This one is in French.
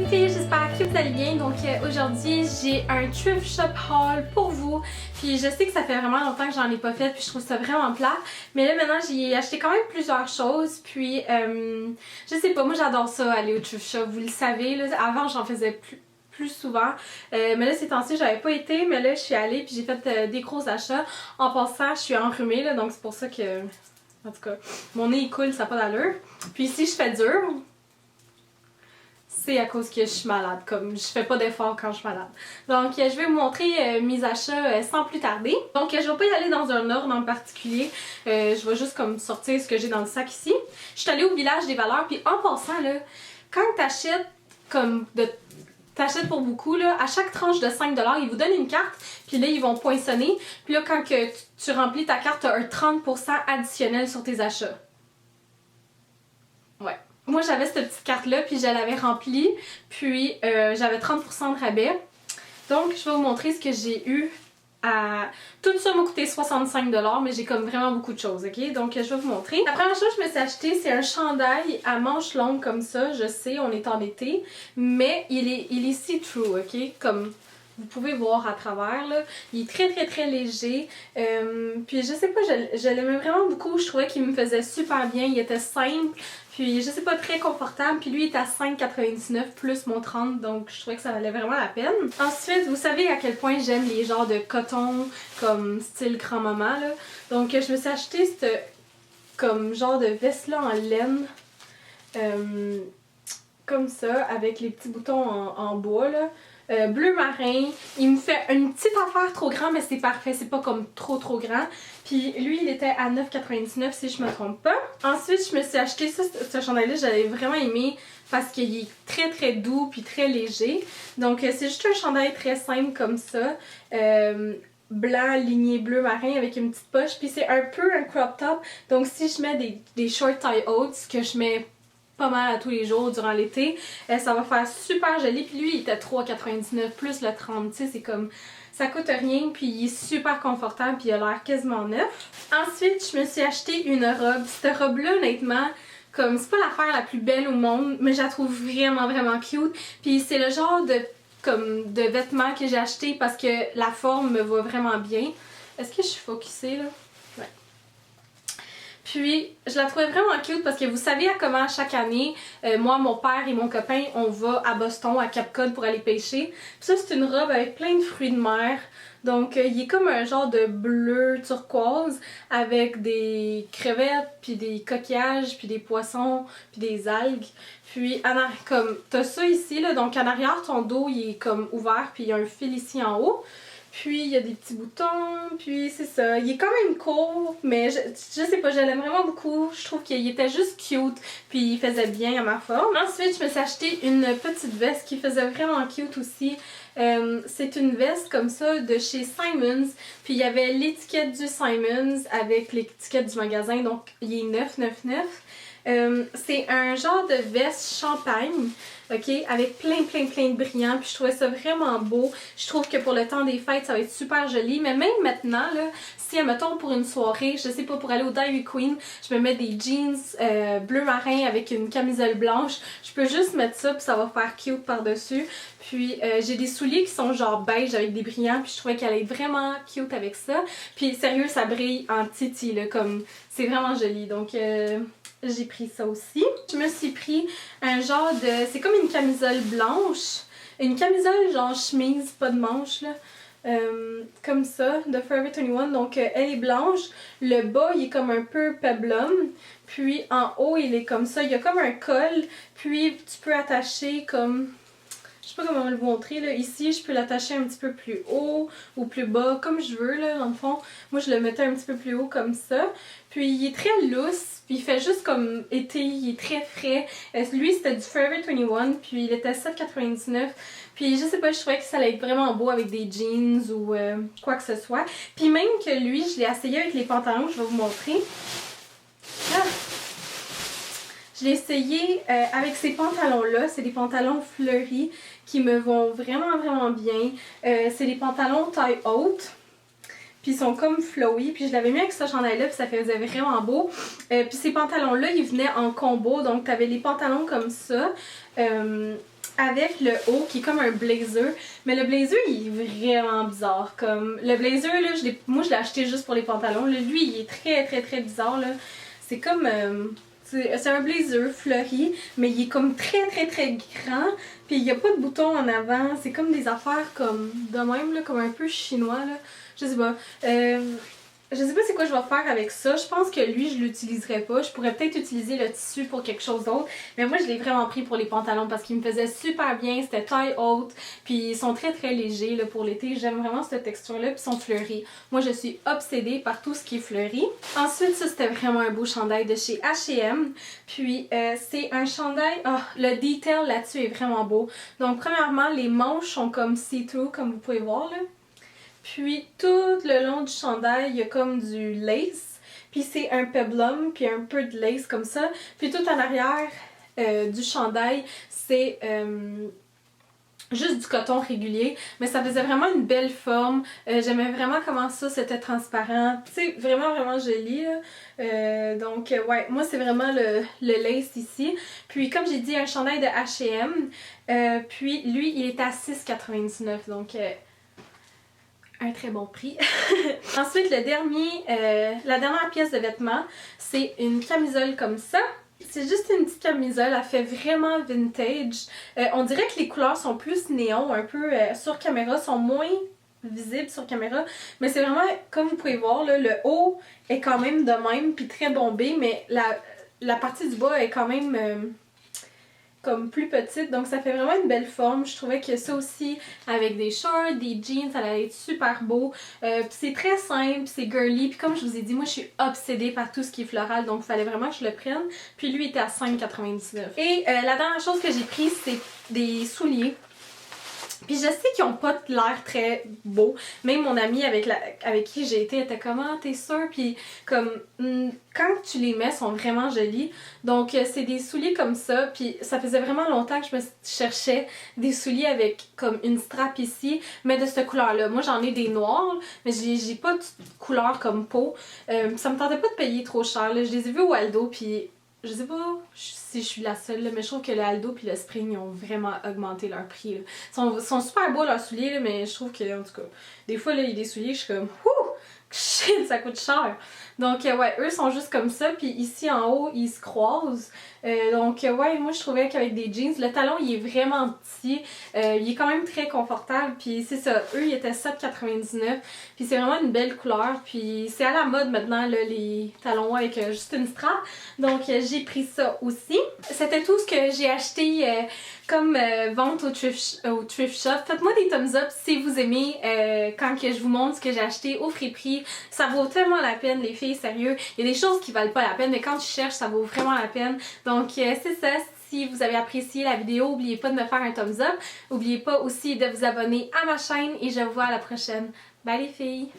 filles, j'espère que vous allez bien. Donc aujourd'hui j'ai un thrift shop haul pour vous. Puis je sais que ça fait vraiment longtemps que j'en ai pas fait, puis je trouve ça vraiment plat. Mais là maintenant j'ai acheté quand même plusieurs choses. Puis je sais pas, moi j'adore ça aller au thrift shop, vous le savez. Là, avant j'en faisais plus souvent. Mais là ces temps-ci j'avais pas été, mais là je suis allée puis j'ai fait des gros achats. En passant je suis enrhumée là, donc c'est pour ça que... En tout cas, mon nez il coule, ça n'a pas d'allure. Puis si je fais dur, c'est à cause que je suis malade, comme je fais pas d'effort quand je suis malade. Donc je vais vous montrer mes achats sans plus tarder. Donc je vais pas y aller dans un ordre en particulier, je vais juste comme sortir ce que j'ai dans le sac ici. Je suis allée au village des valeurs, puis en passant là, quand t'achètes comme t'achètes pour beaucoup, là, à chaque tranche de 5$, ils vous donnent une carte, puis là, ils vont poinçonner. Puis là, quand que tu remplis ta carte, tu as un 30% additionnel sur tes achats. Ouais. Moi, j'avais cette petite carte-là, puis je l'avais remplie, puis j'avais 30% de rabais. Donc, je vais vous montrer ce que j'ai eu. Tout ça m'a coûté 65$, mais j'ai comme vraiment beaucoup de choses, ok? Donc je vais vous montrer. La première chose que je me suis acheté, c'est un chandail à manches longues comme ça. Je sais, on est en été, mais il est see-through, ok? Comme vous pouvez voir à travers, là. Il est très léger. Puis je sais pas, je l'aimais vraiment beaucoup. Je trouvais qu'il me faisait super bien. Il était simple. Puis je sais pas, très confortable. Puis lui il est à 5,99$ plus mon 30$, donc je trouvais que ça valait vraiment la peine. Ensuite, vous savez à quel point j'aime les genres de coton comme style grand-maman là. Donc je me suis acheté cette comme genre de veste là en laine. Comme ça, avec les petits boutons en bois là. Bleu marin, il me fait une petite affaire trop grande, mais c'est parfait, c'est pas comme trop grand. Puis lui il était à 9,99$ si je me trompe pas. Ensuite je me suis acheté ce chandail là, j'avais vraiment aimé parce qu'il est très doux puis très léger. Donc c'est juste un chandail très simple comme ça, blanc ligné bleu marin avec une petite poche. Puis c'est un peu un crop top, donc si je mets des short tie oats que je mets pas mal à tous les jours durant l'été, ça va faire super joli. Puis lui il était 3,99$ plus le 30$, tu sais, c'est comme ça coûte rien, puis il est super confortable, puis il a l'air quasiment neuf. Ensuite je me suis acheté une robe. Cette robe là honnêtement, comme c'est pas l'affaire la plus belle au monde, mais je la trouve vraiment cute. Puis c'est le genre de vêtements que j'ai acheté parce que la forme me va vraiment bien. Est-ce que je suis focusée là? Ouais. Puis, je la trouvais vraiment cute parce que vous savez à comment chaque année, moi, mon père et mon copain, on va à Boston, à Cap Cod pour aller pêcher. Puis ça, c'est une robe avec plein de fruits de mer. Donc, il est comme un genre de bleu turquoise avec des crevettes, puis des coquillages, puis des poissons, puis des algues. Puis, comme t'as ça ici, là, donc en arrière, ton dos, il est comme ouvert, puis il y a un fil ici en haut. Puis il y a des petits boutons, puis c'est ça. Il est quand même court, mais je sais pas, je l'aime vraiment beaucoup. Je trouve qu'il était juste cute, puis il faisait bien à ma forme. Ensuite, je me suis acheté une petite veste qui faisait vraiment cute aussi. C'est une veste comme ça de chez Simons. Puis il y avait l'étiquette du Simons avec l'étiquette du magasin, donc il est 9,99$. C'est un genre de veste champagne, ok, avec plein de brillants, puis je trouvais ça vraiment beau. Je trouve que pour le temps des fêtes ça va être super joli, mais même maintenant là, si admettons pour une soirée, je sais pas, pour aller au Dairy Queen, je me mets des jeans bleu marin avec une camisole blanche, je peux juste mettre ça puis ça va faire cute par dessus. Puis j'ai des souliers qui sont genre beige avec des brillants, puis je trouvais qu'elle est vraiment cute avec ça. Puis sérieux, ça brille en titi là, comme c'est vraiment joli, donc j'ai pris ça aussi. Je me suis pris un genre de... c'est comme une camisole blanche. Une camisole genre chemise, pas de manches là. Comme ça, de Forever 21. Donc elle est blanche. Le bas il est comme un peu peplum. Puis en haut il est comme ça. Il y a comme un col. Puis tu peux attacher comme... je sais pas comment le montrer là. Ici je peux l'attacher un petit peu plus haut ou plus bas comme je veux là dans le fond. Moi je le mettais un petit peu plus haut comme ça. Puis il est très loose, puis il fait juste comme été, il est très frais. Lui c'était du Forever 21, puis il était 7,99$. Puis je sais pas, je trouvais que ça allait être vraiment beau avec des jeans ou quoi que ce soit. Puis même que lui, je l'ai essayé avec les pantalons, je vais vous montrer. Ah! Je l'ai essayé avec ces pantalons-là. C'est des pantalons fleuris qui me vont vraiment bien. C'est des pantalons taille haute. Puis ils sont comme flowy. Puis je l'avais mis avec ce chandail-là, puis ça faisait vraiment beau. Puis ces pantalons-là, ils venaient en combo. Donc t'avais les pantalons comme ça. avec le haut qui est comme un blazer. Mais le blazer il est vraiment bizarre. Comme le blazer là, moi je l'ai acheté juste pour les pantalons. Là, lui il est très bizarre là. C'est comme c'est un blazer fleuri, mais il est comme très grand. Puis il n'y a pas de boutons en avant. C'est comme des affaires comme de même là, comme un peu chinois là. Je sais pas. Je sais pas c'est quoi je vais faire avec ça. Je pense que lui, je l'utiliserai pas. Je pourrais peut-être utiliser le tissu pour quelque chose d'autre. Mais moi, je l'ai vraiment pris pour les pantalons parce qu'ils me faisaient super bien. C'était taille haute. Puis ils sont très légers là, pour l'été. J'aime vraiment cette texture-là. Puis ils sont fleuris. Moi, je suis obsédée par tout ce qui est fleuri. Ensuite, ça, c'était vraiment un beau chandail de chez H&M. Puis c'est un chandail... Oh, le detail là-dessus est vraiment beau. Donc, premièrement, les manches sont comme see-through, comme vous pouvez voir là. Puis tout le long du chandail, il y a comme du lace. Puis c'est un peplum, puis un peu de lace comme ça. Puis tout en arrière du chandail, c'est juste du coton régulier. Mais ça faisait vraiment une belle forme. J'aimais vraiment comment ça, c'était transparent. Tu sais, vraiment joli. Donc ouais, moi c'est vraiment le lace ici. Puis comme j'ai dit, un chandail de H&M. Puis lui, il est à 6,99$. Donc... un très bon prix. Ensuite, la dernière pièce de vêtement, c'est une camisole comme ça. C'est juste une petite camisole, elle fait vraiment vintage. On dirait que les couleurs sont plus néon, un peu sur caméra, sont moins visibles sur caméra. Mais c'est vraiment, comme vous pouvez voir, là, le haut est quand même de même, puis très bombé, mais la partie du bas est quand même... comme plus petite, donc ça fait vraiment une belle forme. Je trouvais que ça aussi, avec des shorts, des jeans, ça allait être super beau. C'est très simple, c'est girly, puis comme je vous ai dit, moi je suis obsédée par tout ce qui est floral, donc il fallait vraiment que je le prenne. Puis lui il était à 5,99$. Et la dernière chose que j'ai prise, c'est des souliers. Puis je sais qu'ils ont pas l'air très beaux. Même mon amie avec qui j'ai été était comme ah t'es sûre? Puis comme quand tu les mets, ils sont vraiment jolis. Donc c'est des souliers comme ça. Puis ça faisait vraiment longtemps que je me cherchais des souliers avec comme une strap ici, mais de cette couleur là. Moi j'en ai des noirs, mais j'ai pas de couleur comme peau. Ça me tentait pas de payer trop cher là. Je les ai vus au Aldo puis je sais pas si je suis la seule, là, mais je trouve que le Aldo et le Spring ils ont vraiment augmenté leur prix. Là. Ils sont super beaux leurs souliers, là, mais je trouve que, en tout cas, des fois, là, il y a des souliers, je suis comme, ouh, shit, ça coûte cher. Donc, ouais, eux sont juste comme ça, puis ici en haut, ils se croisent. Donc, ouais, moi je trouvais qu'avec des jeans, le talon il est vraiment petit, il est quand même très confortable, puis c'est ça, eux ils étaient 7,99$, puis c'est vraiment une belle couleur, puis c'est à la mode maintenant là, les talons avec juste une strap, donc j'ai pris ça aussi. C'était tout ce que j'ai acheté comme vente au thrift shop. Faites-moi des thumbs up si vous aimez quand que je vous montre ce que j'ai acheté au Friperie. Ça vaut tellement la peine les filles, sérieux. Il y a des choses qui valent pas la peine mais quand tu cherches ça vaut vraiment la peine. Donc c'est ça. Si vous avez apprécié la vidéo, n'oubliez pas de me faire un thumbs up. N'oubliez pas aussi de vous abonner à ma chaîne et je vous vois à la prochaine. Bye les filles!